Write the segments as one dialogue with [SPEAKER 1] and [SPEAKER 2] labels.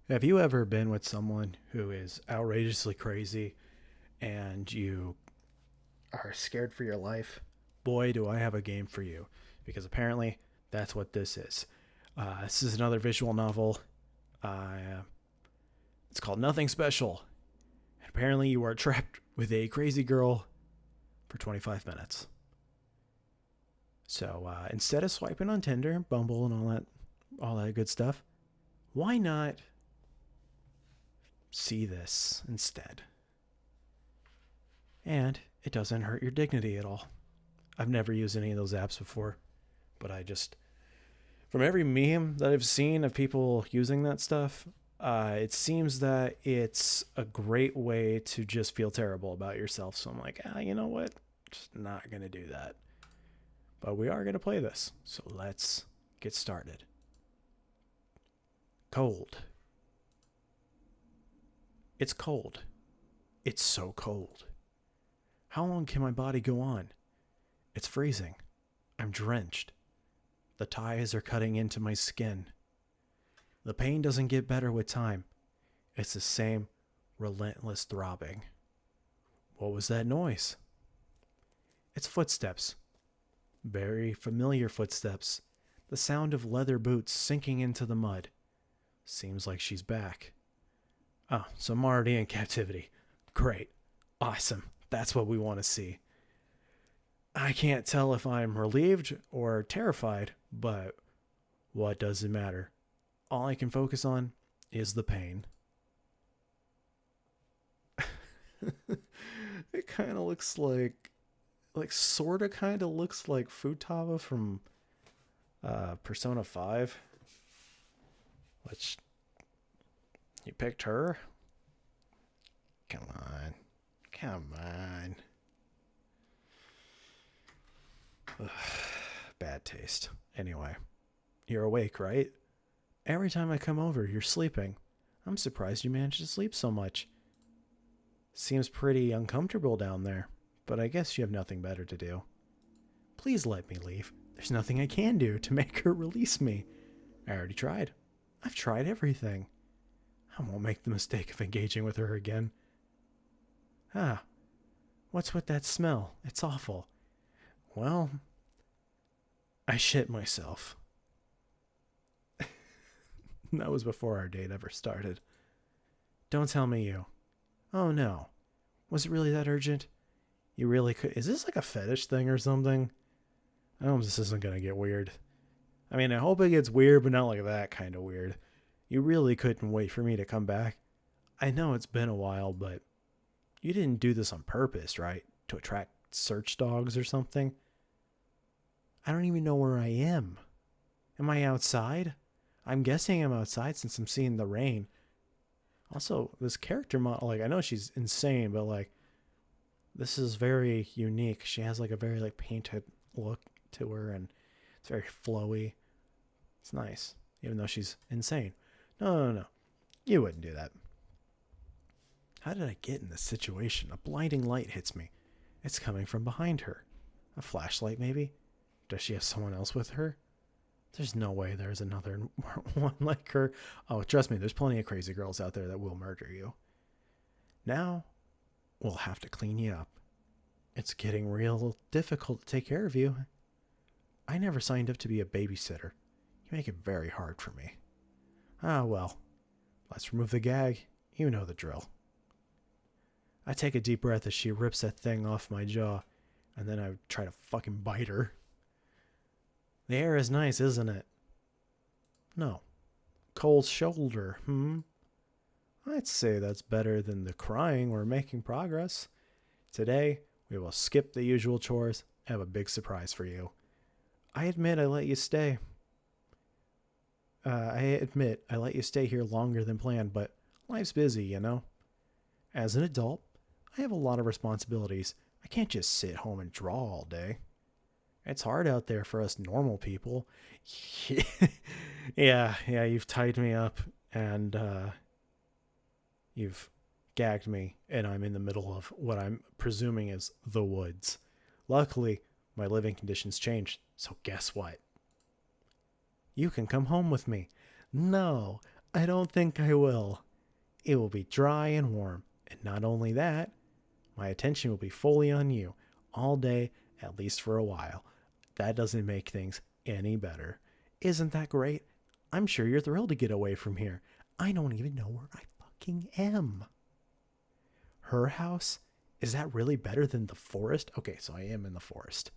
[SPEAKER 1] Have you ever been with someone who is outrageously crazy and you are scared for your life? Boy, do I have a game for you, because apparently that's what this is. This is another visual novel. Uh, it's called Nothing Special. And apparently, you are trapped with a crazy girl for 25 minutes. So instead of swiping on Tinder, Bumble, and all that good stuff, why not see this instead? And it doesn't hurt your dignity at all. I've never used any of those apps before, but from every meme that I've seen of people using that stuff, it seems that it's a great way to just feel terrible about yourself. So I'm like, you know what? Just not going to do that. But we are going to play this. So let's get started. Cold. It's cold. It's so cold. How long can my body go on? It's freezing. I'm drenched. The ties are cutting into my skin. The pain doesn't get better with time. It's the same relentless throbbing. What was that noise? It's footsteps. Very familiar footsteps. The sound of leather boots sinking into the mud. Seems like she's back. Oh, so I'm already in captivity. Great. Awesome. That's what we want to see. I can't tell if I'm relieved or terrified, but what does it matter? All I can focus on is the pain. It kind of looks sort of kind of looks like Futaba from Persona 5, which you picked her. Come on. Come on. Ugh, bad taste. Anyway, you're awake, right? Every time I come over, you're sleeping. I'm surprised you managed to sleep so much. Seems pretty uncomfortable down there, but I guess you have nothing better to do. Please let me leave. There's nothing I can do to make her release me. I already tried. I've tried everything. I won't make the mistake of engaging with her again. Ah, what's with that smell? It's awful. Well, I shit myself. That was before our date ever started. Don't tell me you. Oh no. Was it really that urgent? You really could. Is this like a fetish thing or something? I hope this isn't gonna get weird. I mean, I hope it gets weird, but not like that kind of weird. You really couldn't wait for me to come back. I know it's been a while, but you didn't do this on purpose, right? To attract search dogs or something? I don't even know where I am. Am I outside? I'm guessing I'm outside since I'm seeing the rain. Also, this character model, like, I know she's insane, but like, this is very unique. She has like a very like painted look to her, and it's very flowy. It's nice, even though she's insane. No, no, no. You wouldn't do that. How did I get in this situation? A blinding light hits me. It's coming from behind her. A flashlight, maybe? Does she have someone else with her? There's no way there's another one like her. Oh, trust me, there's plenty of crazy girls out there that will murder you. Now, we'll have to clean you up. It's getting real difficult to take care of you. I never signed up to be a babysitter. You make it very hard for me. Ah, well. Let's remove the gag. You know the drill. I take a deep breath as she rips that thing off my jaw, and then I try to fucking bite her. The air is nice, isn't it? No. Cold shoulder, I'd say that's better than the crying. We're making progress. Today, we will skip the usual chores and have a big surprise for you. I admit I let you stay. I let you stay here longer than planned, but life's busy, you know? As an adult, I have a lot of responsibilities. I can't just sit home and draw all day. It's hard out there for us normal people. Yeah, you've tied me up and you've gagged me, and I'm in the middle of what I'm presuming is the woods. Luckily, my living conditions changed, so guess what? You can come home with me. No, I don't think I will. It will be dry and warm. And not only that, my attention will be fully on you all day, at least for a while. That doesn't make things any better. Isn't that great? I'm sure you're thrilled to get away from here. I don't even know where I fucking am. Her house? Is that really better than the forest? Okay, so I am in the forest.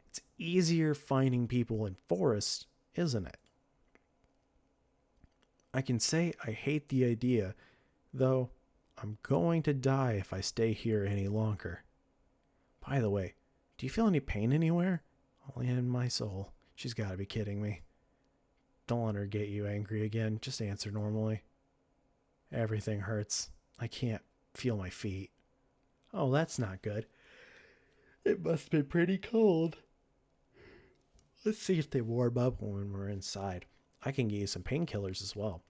[SPEAKER 1] It's easier finding people in forests, isn't it? I can say I hate the idea, though I'm going to die if I stay here any longer. By the way, do you feel any pain anywhere? Only in my soul. She's got to be kidding me. Don't let her get you angry again. Just answer normally. Everything hurts. I can't feel my feet. Oh, that's not good. It must be pretty cold. Let's see if they warm up when we're inside. I can get you some painkillers as well.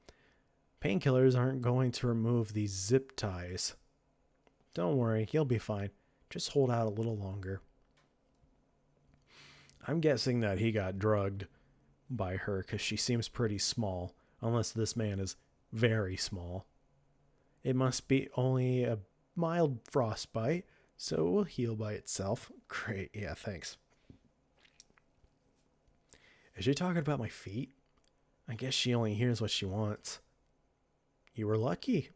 [SPEAKER 1] Painkillers aren't going to remove these zip ties. Don't worry, you'll be fine. Just hold out a little longer. I'm guessing that he got drugged by her because she seems pretty small, unless this man is very small. It must be only a mild frostbite, so it will heal by itself. Great, yeah, thanks. Is she talking about my feet? I guess she only hears what she wants. You were lucky.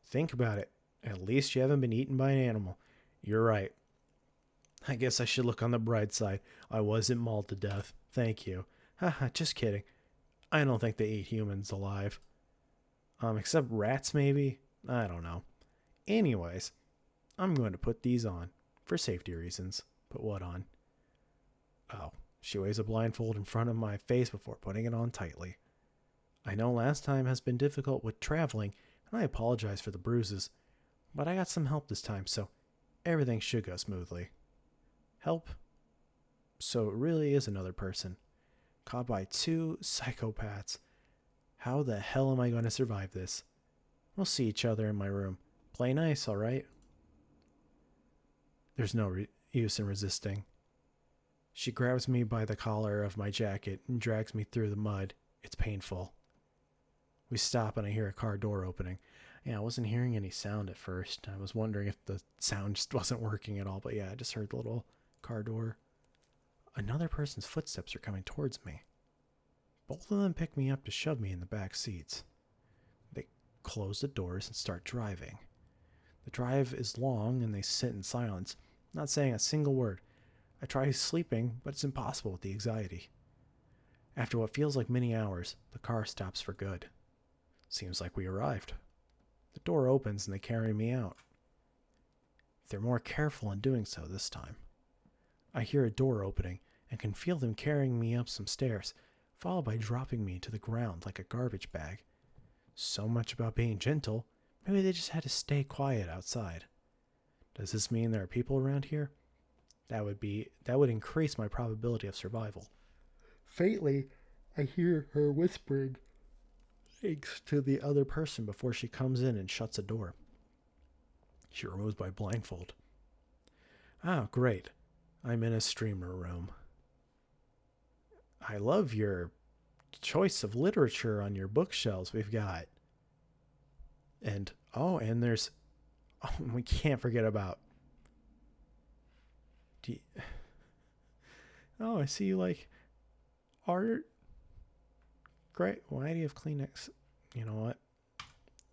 [SPEAKER 1] Think about it. At least you haven't been eaten by an animal. You're right. I guess I should look on the bright side. I wasn't mauled to death. Thank you. Haha, just kidding. I don't think they eat humans alive. Except rats maybe? I don't know. Anyways, I'm going to put these on. For safety reasons. Put what on? Oh, she waves a blindfold in front of my face before putting it on tightly. I know last time has been difficult with traveling, and I apologize for the bruises, but I got some help this time, so everything should go smoothly. Help? So it really is another person. Caught by two psychopaths. How the hell am I going to survive this? We'll see each other in my room. Play nice, alright? There's no use in resisting. She grabs me by the collar of my jacket and drags me through the mud. It's painful. We stop and I hear a car door opening. Yeah, I wasn't hearing any sound at first. I was wondering if the sound just wasn't working at all, but yeah, I just heard the little car door. Another person's footsteps are coming towards me. Both of them pick me up to shove me in the back seats. They close the doors and start driving. The drive is long and they sit in silence, not saying a single word. I try sleeping, but it's impossible with the anxiety. After what feels like many hours, the car stops for good. Seems like we arrived. The door opens and they carry me out. They're more careful in doing so this time. I hear a door opening and can feel them carrying me up some stairs, followed by dropping me to the ground like a garbage bag. So much about being gentle. Maybe they just had to stay quiet outside. Does this mean there are people around here? That would increase my probability of survival. Faintly, I hear her whispering thanks to the other person before she comes in and shuts a door. She removes my blindfold. Ah, great. I'm in a streamer room. I love your choice of literature on your bookshelves we've got. And there's... Oh, we can't forget about... Oh, I see you like art. Great. Why do you have Kleenex? You know what?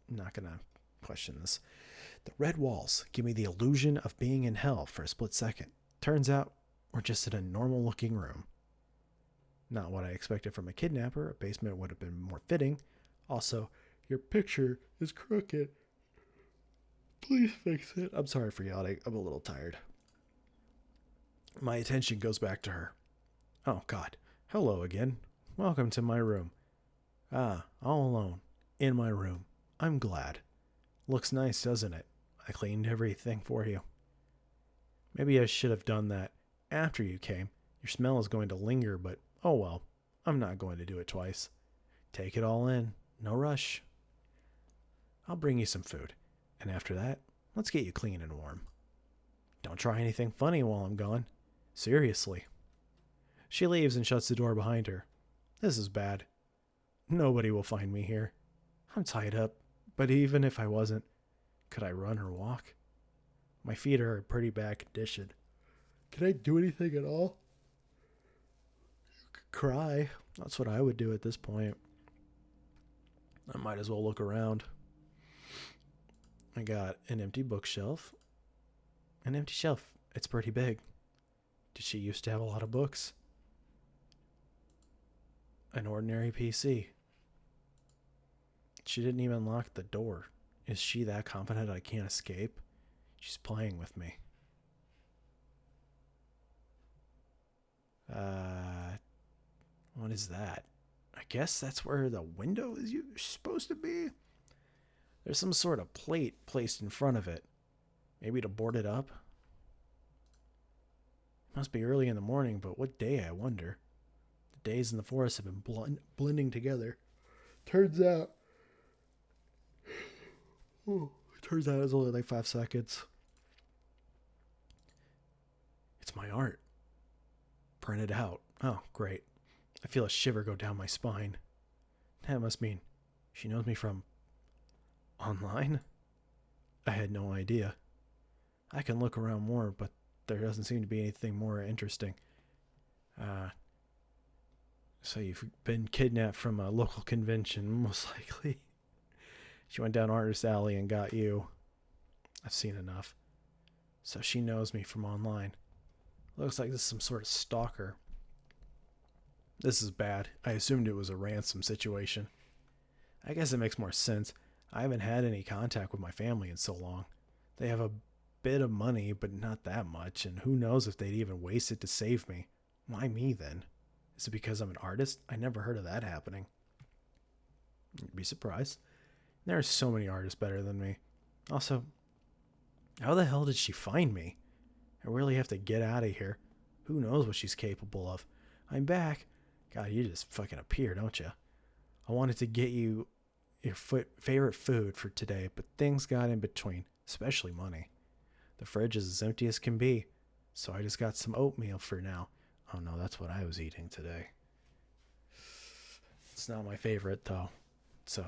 [SPEAKER 1] I'm not going to question this. The red walls give me the illusion of being in hell for a split second. Turns out we're just in a normal looking room. Not what I expected from a kidnapper. A basement would have been more fitting. Also, your picture is crooked. Please fix it. I'm sorry for yelling. I'm a little tired. My attention goes back to her. Oh, God. Hello again. Welcome to my room. Ah, all alone. In my room. I'm glad. Looks nice, doesn't it? I cleaned everything for you. Maybe I should have done that after you came. Your smell is going to linger, but oh well. I'm not going to do it twice. Take it all in. No rush. I'll bring you some food. And after that, let's get you clean and warm. Don't try anything funny while I'm gone. Seriously. She leaves and shuts the door behind her. This is bad. Nobody will find me here. I'm tied up, but even if I wasn't, could I run or walk? My feet are in pretty bad condition. Can I do anything at all? Cry. That's what I would do at this point. I might as well look around. I got an empty bookshelf. An empty shelf. It's pretty big. Did she used to have a lot of books? An ordinary PC. She didn't even lock the door. Is she that confident I can't escape? She's playing with me. What is that? I guess that's where the window is supposed to be. There's some sort of plate placed in front of it. Maybe to board it up? It must be early in the morning, but what day, I wonder? The days in the forest have been blending together. Turns out it's only like 5 seconds. It's my art. Printed out. Oh, great. I feel a shiver go down my spine. That must mean she knows me from online? I had no idea. I can look around more, but there doesn't seem to be anything more interesting. So you've been kidnapped from a local convention, most likely. She went down Artist Alley and got you. I've seen enough. So she knows me from online. Looks like this is some sort of stalker. This is bad. I assumed it was a ransom situation. I guess it makes more sense. I haven't had any contact with my family in so long. They have a bit of money, but not that much, and who knows if they'd even waste it to save me. Why me, then? Is it because I'm an artist? I never heard of that happening. You'd be surprised. There are so many artists better than me. Also, how the hell did she find me? I really have to get out of here. Who knows what she's capable of? I'm back. God, you just fucking appear, don't you? I wanted to get you your favorite food for today, but things got in between, especially money. The fridge is as empty as can be, so I just got some oatmeal for now. Oh no, that's what I was eating today. It's not my favorite, though. So,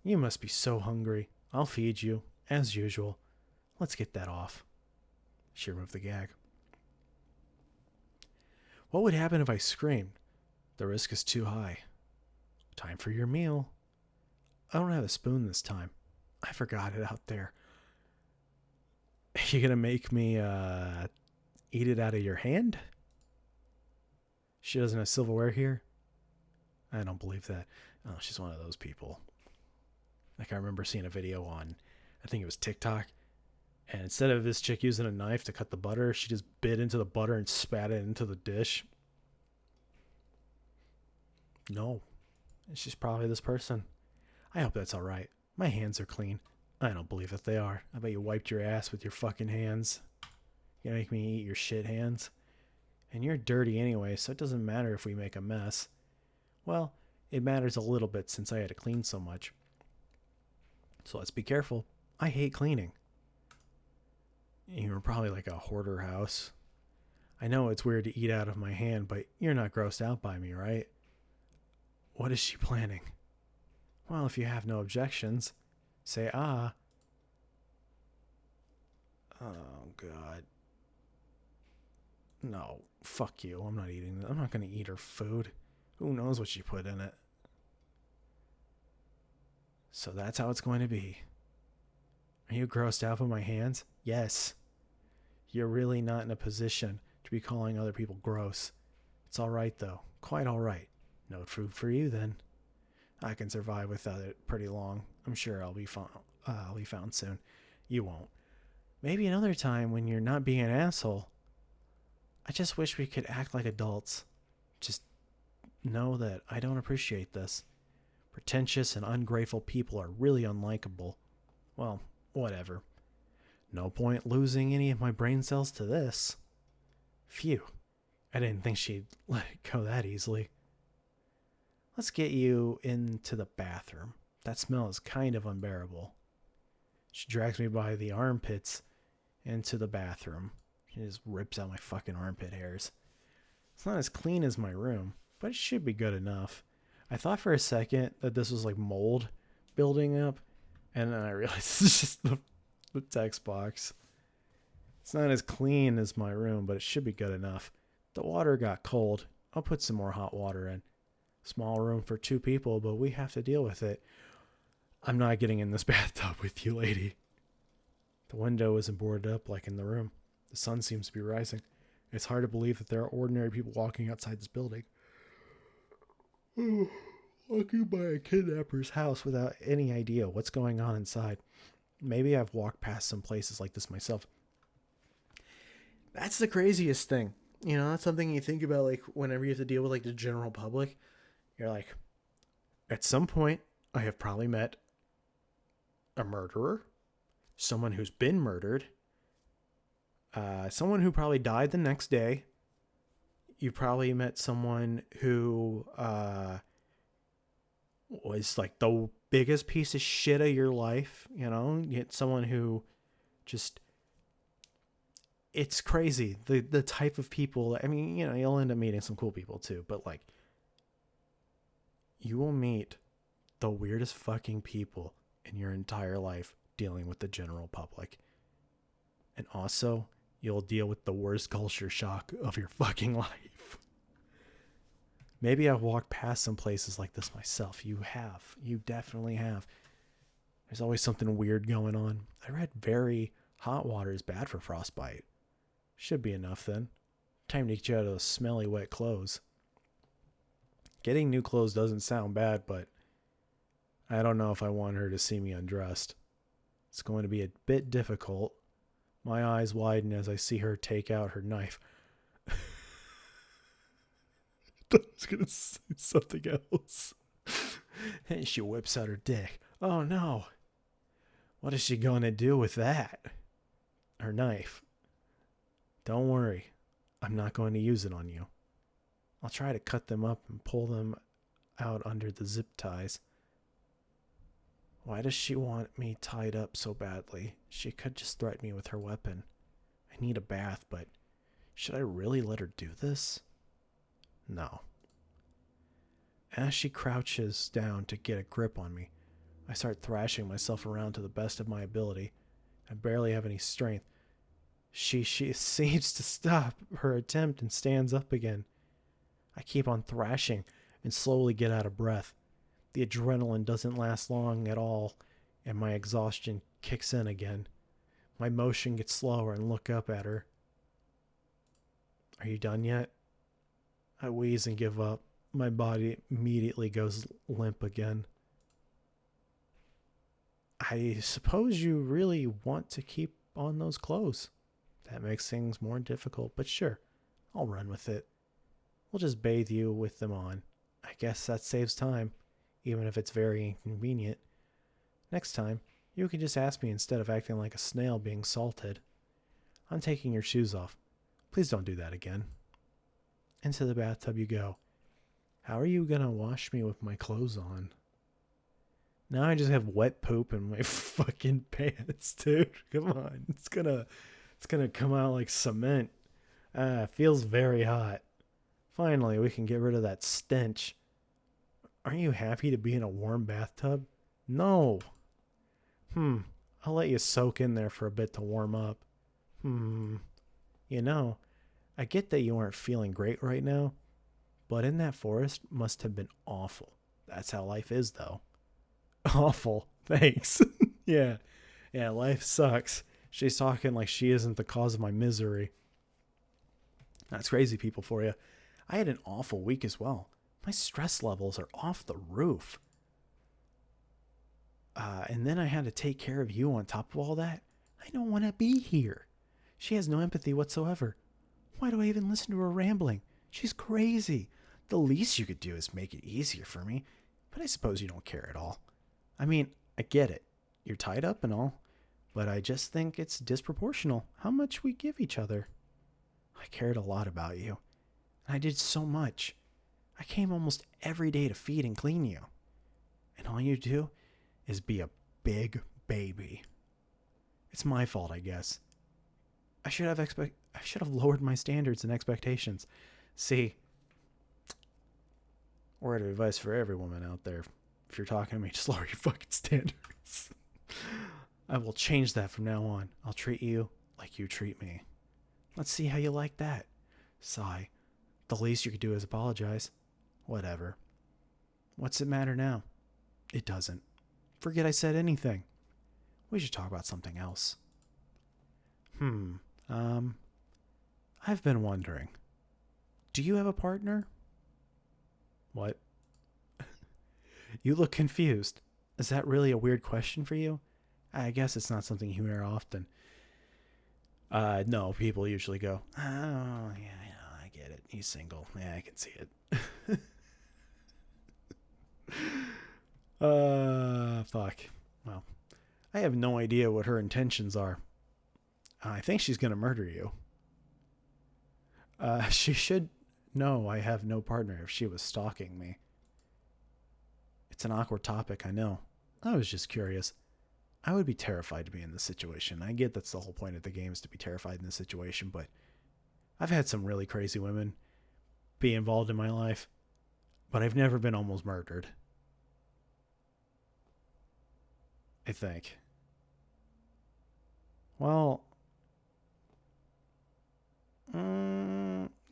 [SPEAKER 1] you must be so hungry. I'll feed you, as usual. Let's get that off. She removed the gag. What would happen if I screamed? The risk is too high. Time for your meal. I don't have a spoon this time. I forgot it out there. You gonna make me eat it out of your hand? She doesn't have silverware here? I don't believe that. Oh, she's one of those people. Like, I remember seeing a video on, I think it was TikTok, and instead of this chick using a knife to cut the butter, she just bit into the butter and spat it into the dish. No. She's probably this person. I hope that's alright. My hands are clean. I don't believe that they are. I bet you wiped your ass with your fucking hands. You gonna make me eat your shit hands? And you're dirty anyway, so it doesn't matter if we make a mess. Well, it matters a little bit since I had to clean so much. So let's be careful. I hate cleaning. You're probably like a hoarder house. I know it's weird to eat out of my hand, but you're not grossed out by me, right? What is she planning? Well, if you have no objections, say ah. Oh, God. No, fuck you. I'm not eating that. I'm not going to eat her food. Who knows what she put in it? So that's how it's going to be. Are you grossed out by my hands? Yes. You're really not in a position to be calling other people gross. It's alright, though. Quite alright. No food for you, then. I can survive without it pretty long. I'm sure I'll be found soon. You won't. Maybe another time when you're not being an asshole. I just wish we could act like adults. Just know that I don't appreciate this. Pretentious and ungrateful people are really unlikable. Well, whatever. No point losing any of my brain cells to this. Phew. I didn't think she'd let it go that easily. Let's get you into the bathroom. That smell is kind of unbearable. She drags me by the armpits into the bathroom. She just rips out my fucking armpit hairs. It's not as clean as my room, but it should be good enough. I thought for a second that this was like mold, building up, and then I realized it's just the text box. It's not as clean as my room, but it should be good enough. The water got cold. I'll put some more hot water in. Small room for 2 people, but we have to deal with it. I'm not getting in this bathtub with you, lady. The window isn't boarded up like in the room. The sun seems to be rising. It's hard to believe that there are ordinary people walking outside this building. Walking by a kidnapper's house without any idea what's going on inside. Maybe I've walked past some places like this myself. That's the craziest thing. You know, that's something you think about, like, whenever you have to deal with, like, the general public. You're like, at some point, I have probably met a murderer, someone who's been murdered, someone who probably died the next day. You probably met someone who was, like, the biggest piece of shit of your life, you know? You get someone who just... It's crazy, the type of people. I mean, you know, you'll end up meeting some cool people too, but like, you will meet the weirdest fucking people in your entire life dealing with the general public. And also, you'll deal with the worst culture shock of your fucking life. Maybe I've walked past some places like this myself. You have. You definitely have. There's always something weird going on. I read very hot water is bad for frostbite. Should be enough then. Time to get you out of those smelly, wet clothes. Getting new clothes doesn't sound bad, but I don't know if I want her to see me undressed. It's going to be a bit difficult. My eyes widen as I see her take out her knife. I was going to say something else. And she whips out her dick. Oh no. What is she going to do with that? Her knife. Don't worry, I'm not going to use it on you. I'll try to cut them up and pull them out under the zip ties. Why does she want me tied up so badly? She could just threaten me with her weapon. I need a bath, but should I really let her do this? No. As she crouches down to get a grip on me, I start thrashing myself around to the best of my ability. I barely have any strength. She seems to stop her attempt and stands up again. I keep on thrashing and slowly get out of breath. The adrenaline doesn't last long at all, and my exhaustion kicks in again. My motion gets slower and look up at her. Are you done yet? I wheeze and give up. My body immediately goes limp again. I suppose you really want to keep on those clothes. That makes things more difficult, but sure, I'll run with it. We'll just bathe you with them on. I guess that saves time, even if it's very inconvenient. Next time, you can just ask me instead of acting like a snail being salted. I'm taking your shoes off. Please don't do that again. Into the bathtub you go. How are you gonna wash me with my clothes on? Now I just have wet poop in my fucking pants, dude. Come on. It's gonna come out like cement. It feels very hot. Finally, we can get rid of that stench. Aren't you happy to be in a warm bathtub? No. I'll let you soak in there for a bit to warm up. You know, I get that you aren't feeling great right now, but in that forest must have been awful. That's how life is, though. Awful. Thanks. Yeah, life sucks. She's talking like she isn't the cause of my misery. That's crazy people for you. I had an awful week as well. My stress levels are off the roof. And then I had to take care of you on top of all that. I don't want to be here. She has no empathy whatsoever. Why do I even listen to her rambling? She's crazy. The least you could do is make it easier for me. But I suppose you don't care at all. I mean, I get it. You're tied up and all. But I just think it's disproportional how much we give each other. I cared a lot about you. And I did so much. I came almost every day to feed and clean you. And all you do is be a big baby. It's my fault, I guess. I should have lowered my standards and expectations. See, word of advice for every woman out there. If you're talking to me, just lower your fucking standards. I will change that from now on. I'll treat you like you treat me. Let's see how you like that. Sigh. The least you could do is apologize. Whatever. What's it matter now? It doesn't. Forget I said anything. We should talk about something else. I've been wondering. Do you have a partner? What? You look confused. Is that really a weird question for you? I guess it's not something you hear often. No, people usually go, oh, yeah, I get it. He's single. Yeah, I can see it. Fuck. Well, I have no idea what her intentions are. I think she's gonna murder you. She should know I have no partner if she was stalking me. It's an awkward topic, I know. I was just curious. I would be terrified to be in this situation. I get that's the whole point of the game is to be terrified in this situation, but I've had some really crazy women be involved in my life, but I've never been almost murdered. I think. Well,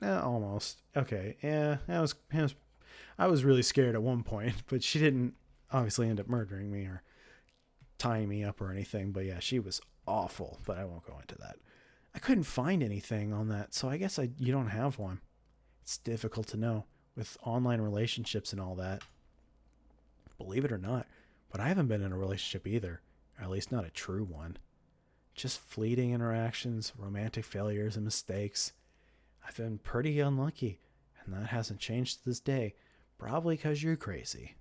[SPEAKER 1] almost. Okay, yeah, I was really scared at one point, but she didn't obviously end up murdering me or tying me up or anything. But yeah, she was awful, but I won't go into that. I couldn't find anything on that, so I guess you don't have one. It's difficult to know with online relationships and all that. Believe it or not, but I haven't been in a relationship either, or at least not a true one. Just fleeting interactions, romantic failures, and mistakes. I've been pretty unlucky, and that hasn't changed to this day, probably because you're crazy.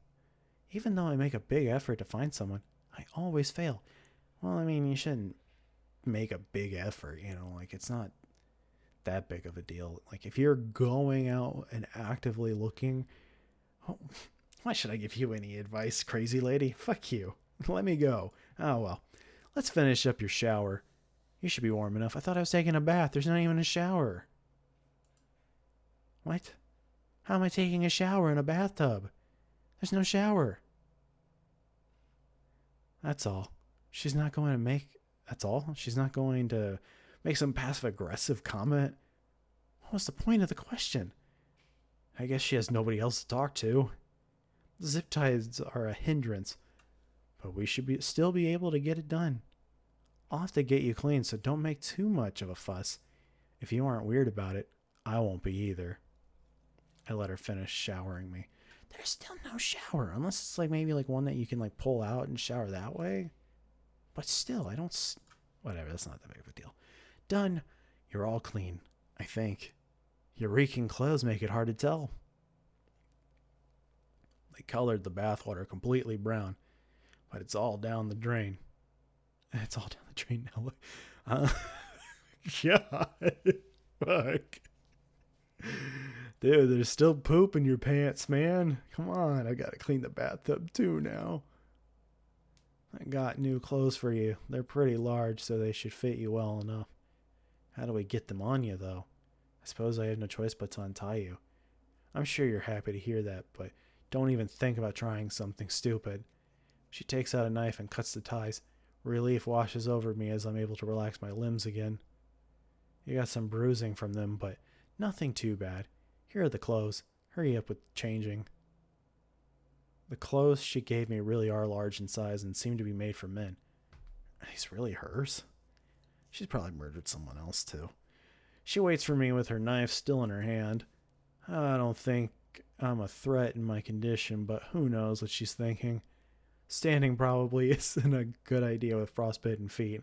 [SPEAKER 1] Even though I make a big effort to find someone, I always fail. Well, I mean, you shouldn't make a big effort, like it's not that big of a deal. Like if you're going out and actively looking, oh, why should I give you any advice, crazy lady? Fuck you. Let me go. Oh, well. Let's finish up your shower. You should be warm enough. I thought I was taking a bath. There's not even a shower. What? How am I taking a shower in a bathtub? There's no shower. That's all. She's not going to make... That's all? She's not going to make some passive-aggressive comment? What was the point of the question? I guess she has nobody else to talk to. Zip ties are a hindrance, but we should still be able to get it done. I'll have to get you clean, so don't make too much of a fuss. If you aren't weird about it, I won't be either. I let her finish showering me. There's still no shower, unless it's maybe one that you can pull out and shower that way. But still, I don't... Whatever, that's not that big of a deal. Done. You're all clean, I think. Your reeking clothes make it hard to tell. They colored the bathwater completely brown, but it's all down the drain. It's all down the drain now. God. Fuck. Dude, there's still poop in your pants, man. Come on, I gotta clean the bathtub too now. I got new clothes for you. They're pretty large, so they should fit you well enough. How do we get them on you, though? I suppose I have no choice but to untie you. I'm sure you're happy to hear that, but don't even think about trying something stupid. She takes out a knife and cuts the ties. Relief washes over me as I'm able to relax my limbs again. You got some bruising from them, but nothing too bad. Here are the clothes. Hurry up with changing. The clothes she gave me really are large in size and seem to be made for men. Are these really hers? She's probably murdered someone else, too. She waits for me with her knife still in her hand. I don't think I'm a threat in my condition, but who knows what she's thinking. Standing probably isn't a good idea with frostbitten feet.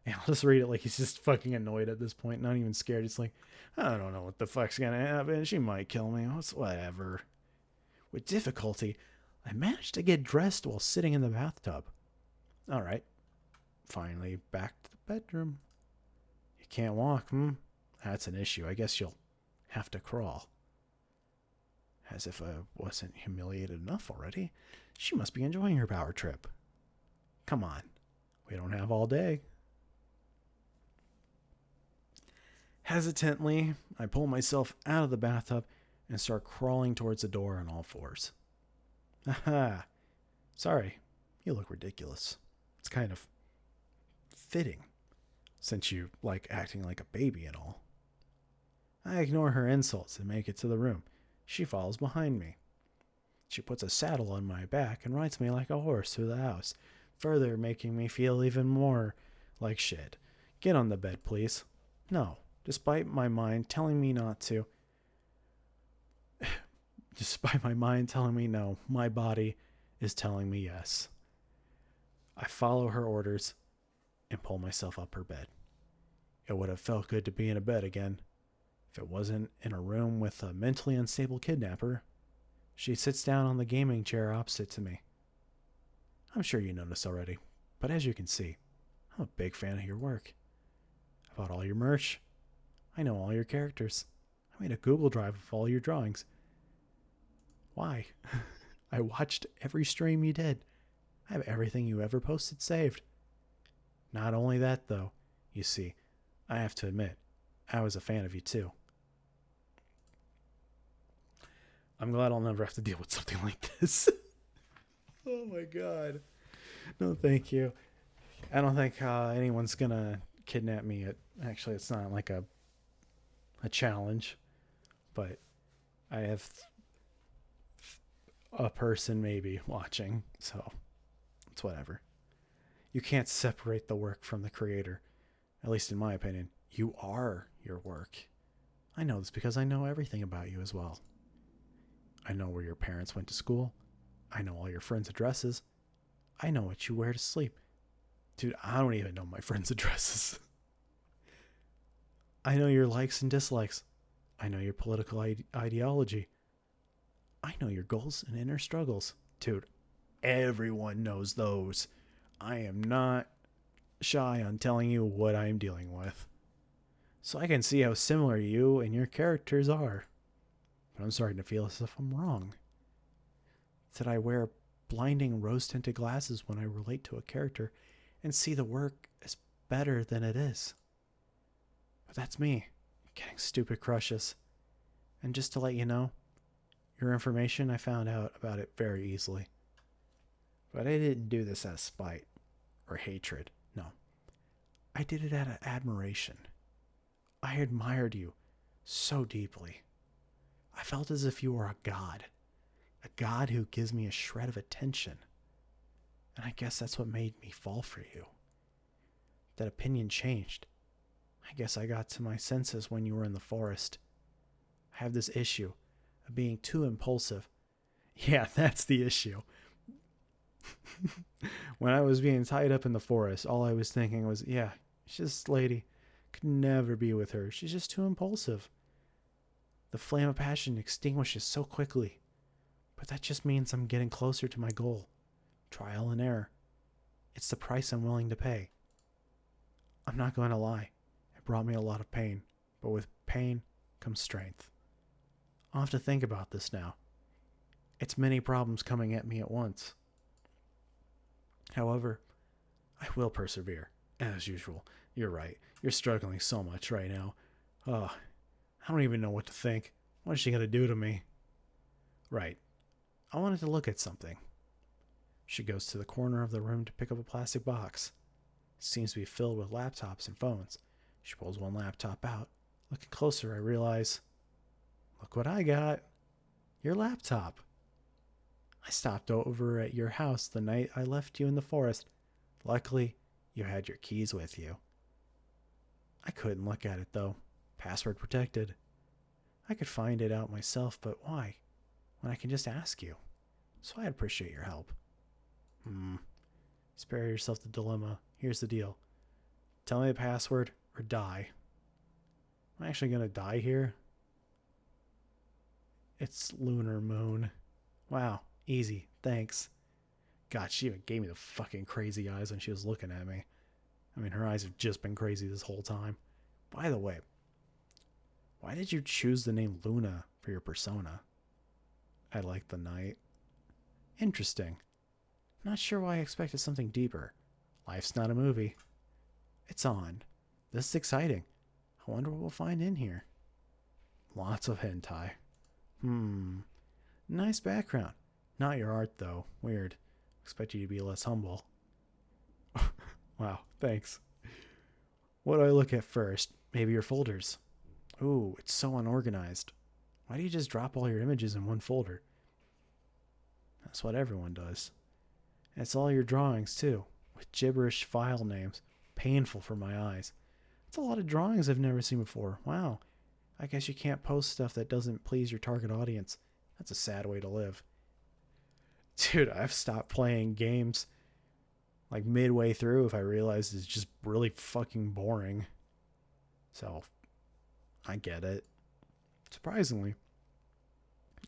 [SPEAKER 1] And I'll just read it like he's just fucking annoyed at this point, not even scared. It's like, I don't know what the fuck's gonna happen. She might kill me. Whatever. With difficulty, I managed to get dressed while sitting in the bathtub. All right. Finally back to the bedroom. You can't walk, That's an issue. I guess you'll have to crawl. As if I wasn't humiliated enough already. She must be enjoying her power trip. Come on. We don't have all day. Hesitantly, I pull myself out of the bathtub and start crawling towards the door on all fours. Aha! Sorry, you look ridiculous. It's kind of fitting, since you like acting like a baby and all. I ignore her insults and make it to the room. She follows behind me. She puts a saddle on my back and rides me like a horse through the house, further making me feel even more like shit. Get on the bed, please. No, despite my mind telling me not to. Despite my mind telling me no, my body is telling me yes. I follow her orders and pull myself up her bed. It would have felt good to be in a bed again. If it wasn't in a room with a mentally unstable kidnapper. She sits down on the gaming chair opposite to me. I'm sure you noticed already, but as you can see, I'm a big fan of your work. I bought all your merch. I know all your characters. I made a Google Drive of all your drawings. Why? I watched every stream you did. I have everything you ever posted saved. Not only that, though, you see, I have to admit, I was a fan of you too. I'm glad I'll never have to deal with something like this. Oh my god. No, thank you. I don't think anyone's gonna kidnap me. Actually, it's not like a challenge, but I have a person maybe watching, so it's whatever. You can't separate the work from the creator, at least in my opinion. You are your work. I know this because I know everything about you as well. I know where your parents went to school. I know all your friends' addresses. I know what you wear to sleep. Dude, I don't even know my friends' addresses. I know your likes and dislikes. I know your political ideology. I know your goals and inner struggles. Dude, everyone knows those. I am not shy on telling you what I am dealing with. So I can see how similar you and your characters are. But I'm starting to feel as if I'm wrong. That I wear blinding rose-tinted glasses when I relate to a character and see the work as better than it is. But that's me, getting stupid crushes. And just to let you know, your information, I found out about it very easily. But I didn't do this out of spite or hatred. No. I did it out of admiration. I admired you so deeply. I felt as if you were a god who gives me a shred of attention. And I guess that's what made me fall for you. That opinion changed. I guess I got to my senses when you were in the forest. I have this issue of being too impulsive. Yeah, that's the issue. When I was being tied up in the forest, all I was thinking was, yeah, this lady could never be with her. She's just too impulsive. The flame of passion extinguishes so quickly. But that just means I'm getting closer to my goal. Trial and error. It's the price I'm willing to pay. I'm not going to lie. It brought me a lot of pain. But with pain comes strength. I'll have to think about this now. It's many problems coming at me at once. However, I will persevere. As usual. You're right. You're struggling so much right now. Oh, I don't even know what to think. What is she going to do to me? Right. I wanted to look at something. She goes to the corner of the room to pick up a plastic box. It seems to be filled with laptops and phones. She pulls one laptop out. Looking closer, I realize, look what I got. Your laptop. I stopped over at your house the night I left you in the forest. Luckily, you had your keys with you. I couldn't look at it, though. Password protected. I could find it out myself, but why? When I can just ask you. So I'd appreciate your help. Spare yourself the dilemma. Here's the deal. Tell me the password or die. I'm actually going to die here. It's lunar moon. Wow. Easy. Thanks. God, she even gave me the fucking crazy eyes when she was looking at me. I mean, her eyes have just been crazy this whole time. By the way, why did you choose the name Luna for your persona? I like the night. Interesting. Not sure why I expected something deeper. Life's not a movie. It's on. This is exciting. I wonder what we'll find in here. Lots of hentai. Nice background. Not your art, though. Weird. Expect you to be less humble. Wow, thanks. What do I look at first? Maybe your folders. Ooh, it's so unorganized. Why do you just drop all your images in one folder? That's what everyone does. And it's all your drawings, too, with gibberish file names. Painful for my eyes. It's a lot of drawings I've never seen before. Wow. I guess you can't post stuff that doesn't please your target audience. That's a sad way to live. Dude, I've stopped playing games like midway through if I realize it's just really fucking boring. So, I get it. Surprisingly,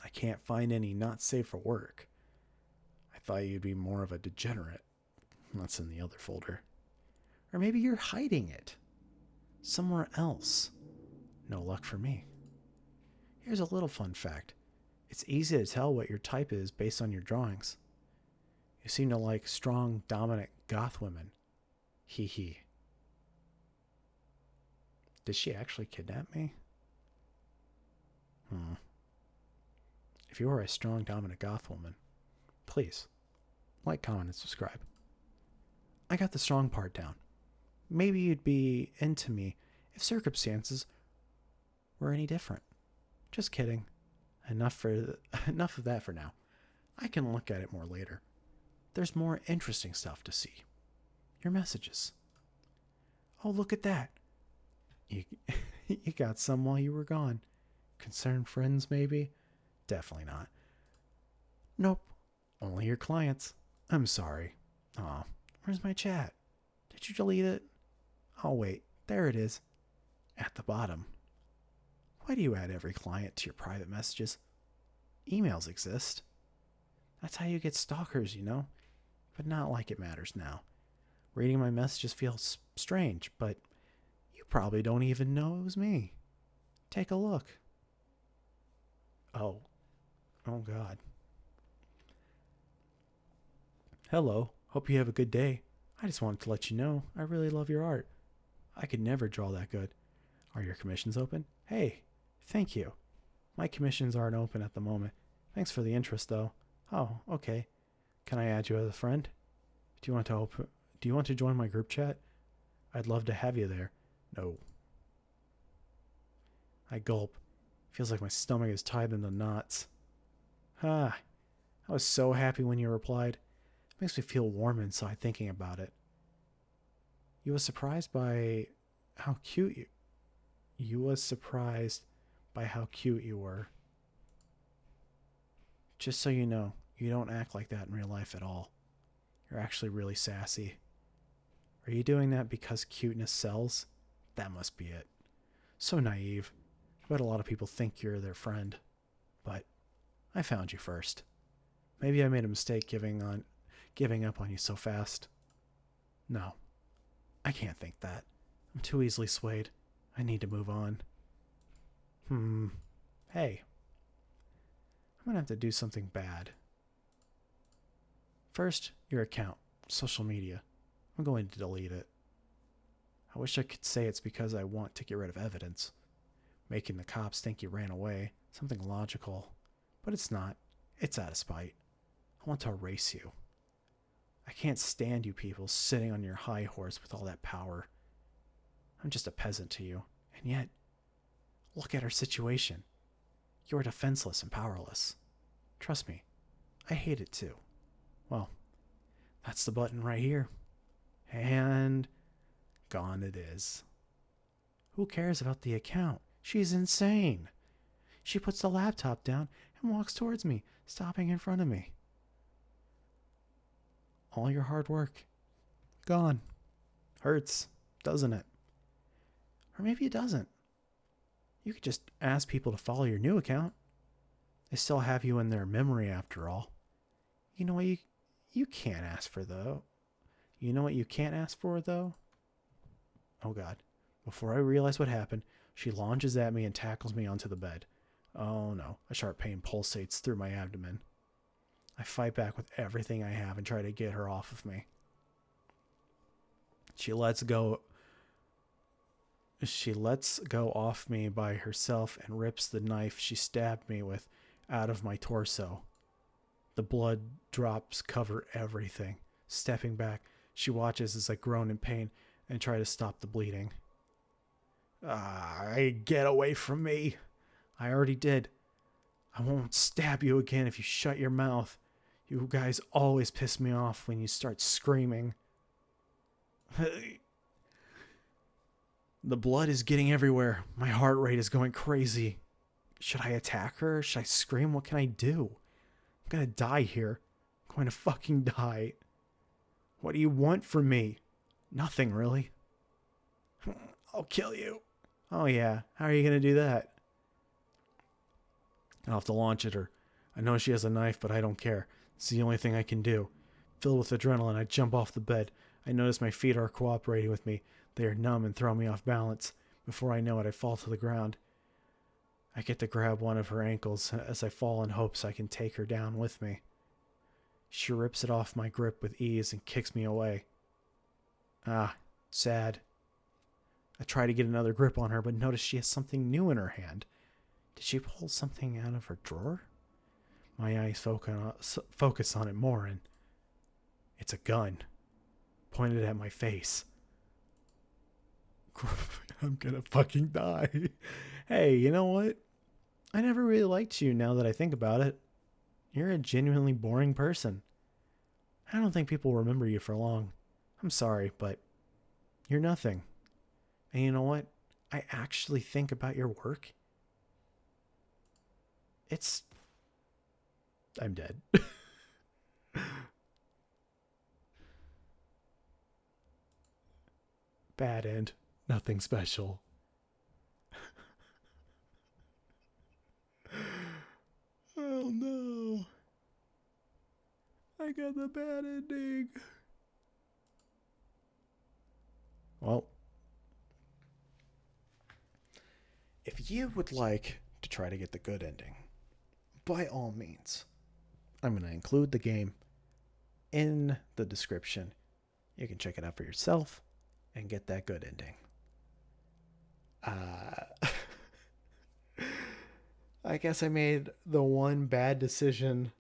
[SPEAKER 1] I can't find any not safe for work. I thought you'd be more of a degenerate. That's in the other folder. Or maybe you're hiding it somewhere else. No luck for me. Here's a little fun fact. It's easy to tell what your type is based on your drawings. You seem to like strong, dominant goth women. Hee hee. Did she actually kidnap me? If you are a strong, dominant goth woman, please like, comment, and subscribe. I got the strong part down. Maybe you'd be into me if circumstances were any different. Just kidding. Enough of that for now. I can look at it more later. There's more interesting stuff to see. Your messages. Oh, look at that. You got some while you were gone. Concerned friends, maybe? Definitely not. Nope. Only your clients. I'm sorry. Aw, where's my chat? Did you delete it? Oh, wait. There it is. At the bottom. Why do you add every client to your private messages? Emails exist. That's how you get stalkers, you know? But not like it matters now. Reading my messages feels strange, but you probably don't even know it was me. Take a look. Oh. Oh, God. Hello. Hope you have a good day. I just wanted to let you know I really love your art. I could never draw that good. Are your commissions open? Hey, thank you. My commissions aren't open at the moment. Thanks for the interest, though. Oh, okay. Can I add you as a friend? Do you want to join my group chat? I'd love to have you there. No. I gulp. Feels like my stomach is tied into knots. Ah, I was so happy when you replied. It makes me feel warm inside thinking about it. You was surprised by how cute you was surprised by how cute you were. Just so you know, you don't act like that in real life at all. You're actually really sassy. Are you doing that because cuteness sells? That must be it. So naive. I bet a lot of people think you're their friend. But I found you first. Maybe I made a mistake giving up on you so fast. No, I can't think that. I'm too easily swayed. I need to move on. Hey. I'm gonna have to do something bad. First, your account. Social media. I'm going to delete it. I wish I could say it's because I want to get rid of evidence. Making the cops think you ran away. Something logical. But it's not. It's out of spite. I want to erase you. I can't stand you people sitting on your high horse with all that power. I'm just a peasant to you. And yet, look at our situation. You're defenseless and powerless. Trust me, I hate it too. Well, that's the button right here. And gone it is. Who cares about the account? She's insane. She puts the laptop down and walks towards me, stopping in front of me. All your hard work. Gone. Hurts, doesn't it? Or maybe it doesn't. You could just ask people to follow your new account. They still have you in their memory after all. You know what you can't ask for though? You know what you can't ask for though? Oh God. Before I realize what happened, she launches at me and tackles me onto the bed. Oh no, a sharp pain pulsates through my abdomen. I fight back with everything I have and try to get her off of me. She lets go off me by herself and rips the knife she stabbed me with out of my torso. The blood drops cover everything. Stepping back, she watches as I groan in pain and try to stop the bleeding. Get away from me. I already did. I won't stab you again if you shut your mouth. You guys always piss me off when you start screaming. The blood is getting everywhere. My heart rate is going crazy. Should I attack her? Should I scream? What can I do? I'm gonna die here. I'm going to fucking die. What do you want from me? Nothing, really. I'll kill you. Oh yeah, how are you gonna do that? I'll have to launch at her. I know she has a knife, but I don't care. It's the only thing I can do. Filled with adrenaline, I jump off the bed. I notice my feet are cooperating with me. They are numb and throw me off balance. Before I know it, I fall to the ground. I get to grab one of her ankles as I fall in hopes I can take her down with me. She rips it off my grip with ease and kicks me away. Sad. I try to get another grip on her, but notice she has something new in her hand. Did she pull something out of her drawer? My eyes focus on it more, and it's a gun, pointed at my face. I'm gonna fucking die. Hey, you know what? I never really liked you now that I think about it. You're a genuinely boring person. I don't think people remember you for long. I'm sorry, but you're nothing. And you know what? I actually think about your work. I'm dead. Bad end. Nothing special. Oh no. I got the bad ending. Well, if you would like to try to get the good ending, by all means, I'm going to include the game in the description. You can check it out for yourself and get that good ending. I guess I made the one bad decision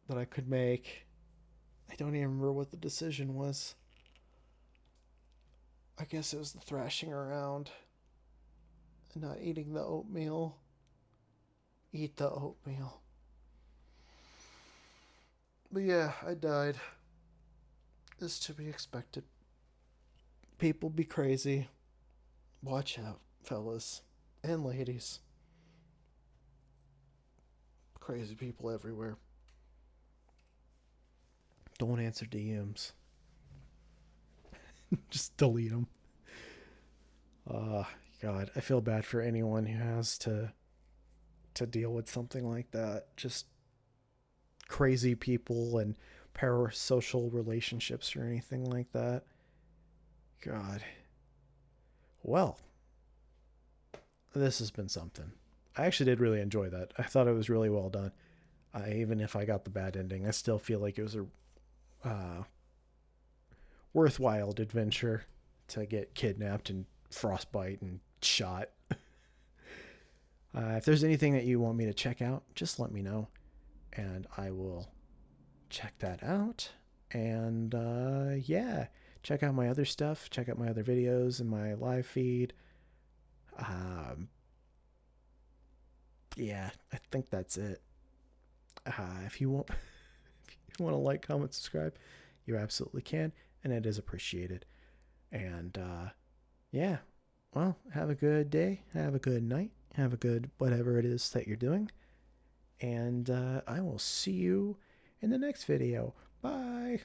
[SPEAKER 1] that I could make. I don't even remember what the decision was. I guess it was the thrashing around and not eating the oatmeal. Eat the oatmeal. But yeah, I died. It's to be expected. People be crazy. Watch out, fellas and ladies. Crazy people everywhere. Don't answer DMs. Just delete them. God, I feel bad for anyone who has to deal with something like that. Just crazy people and parasocial relationships or anything like that. God. Well, this has been something. I actually did really enjoy that. I thought it was really well done. Even if I got the bad ending, I still feel like it was a worthwhile adventure to get kidnapped and frostbite and shot. If there's anything that you want me to check out, just let me know, and I will check that out. And yeah, check out my other stuff. Check out my other videos and my live feed. Yeah, I think that's it. If you want, if you want to like, comment, subscribe, you absolutely can, and it is appreciated. And yeah, well, have a good day, have a good night, have a good whatever it is that you're doing, and I will see you in the next video. Bye.